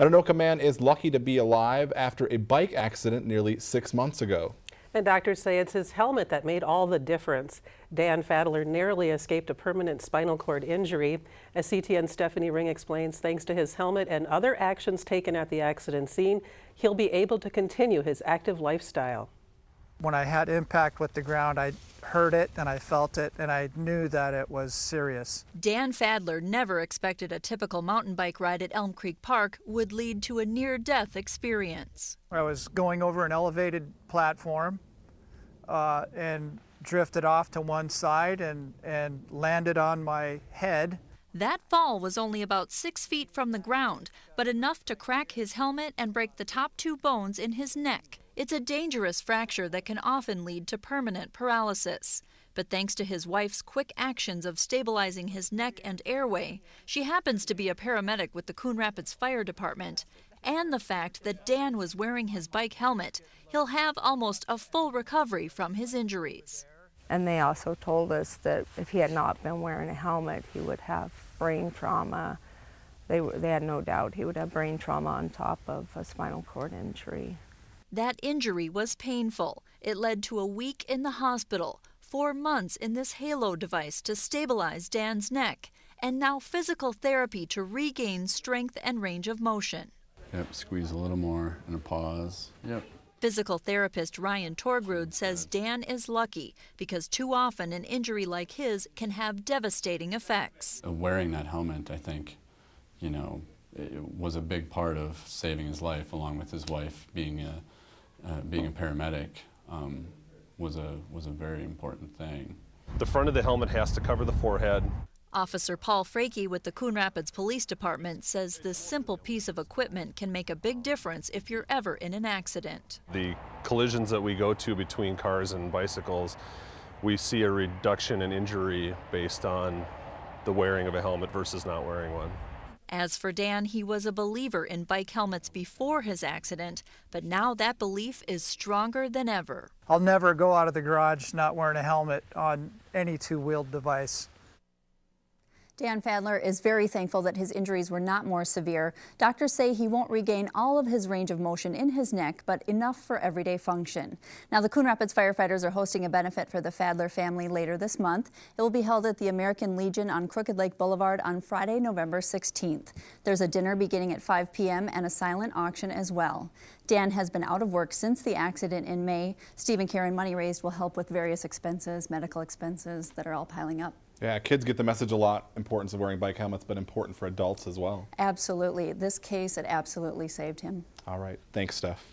An Anoka man is lucky to be alive after a bike accident nearly 6 months ago. And doctors say it's his helmet that made all the difference. Dan Fadler narrowly escaped a permanent spinal cord injury. As CTN's Stephanie Ring explains, thanks to his helmet and other actions taken at the accident scene, he'll be able to continue his active lifestyle. When I had impact with the ground, I heard it and I felt it and I knew that it was serious. Dan Fadler never expected a typical mountain bike ride at Elm Creek Park would lead to a near-death experience. I was going over an elevated platform and drifted off to one side and landed on my head. That fall was only about 6 feet from the ground, but enough to crack his helmet and break the top 2 bones in his neck. It's a dangerous fracture that can often lead to permanent paralysis. But thanks to his wife's quick actions of stabilizing his neck and airway, she happens to be a paramedic with the Coon Rapids Fire Department, and the fact that Dan was wearing his bike helmet, he'll have almost a full recovery from his injuries. And they also told us that if he had not been wearing a helmet, he would have brain trauma. They had no doubt he would have brain trauma on top of a spinal cord injury. That injury was painful. It led to a week in the hospital, 4 months in this halo device to stabilize Dan's neck, and now physical therapy to regain strength and range of motion. Yep, squeeze a little more and a pause. Yep. Physical therapist Ryan Torgrud says Dan is lucky because too often an injury like his can have devastating effects. Wearing that helmet, I think, it was a big part of saving his life, along with his wife being a paramedic, was a very important thing. The front of the helmet has to cover the forehead. Officer Paul Frakey with the Coon Rapids Police Department says this simple piece of equipment can make a big difference if you're ever in an accident. The collisions that we go to between cars and bicycles, we see a reduction in injury based on the wearing of a helmet versus not wearing one. As for Dan, he was a believer in bike helmets before his accident, but now that belief is stronger than ever. I'll never go out of the garage not wearing a helmet on any two-wheeled device. Dan Fadler is very thankful that his injuries were not more severe. Doctors say he won't regain all of his range of motion in his neck, but enough for everyday function. Now, the Coon Rapids firefighters are hosting a benefit for the Fadler family later this month. It will be held at the American Legion on Crooked Lake Boulevard on Friday, November 16th. There's a dinner beginning at 5 p.m. and a silent auction as well. Dan has been out of work since the accident in May. Steve and Karen, money raised will help with various expenses, medical expenses that are all piling up. Yeah, kids get the message a lot, importance of wearing bike helmets, but important for adults as well. Absolutely. This case, it absolutely saved him. All right. Thanks, Steph.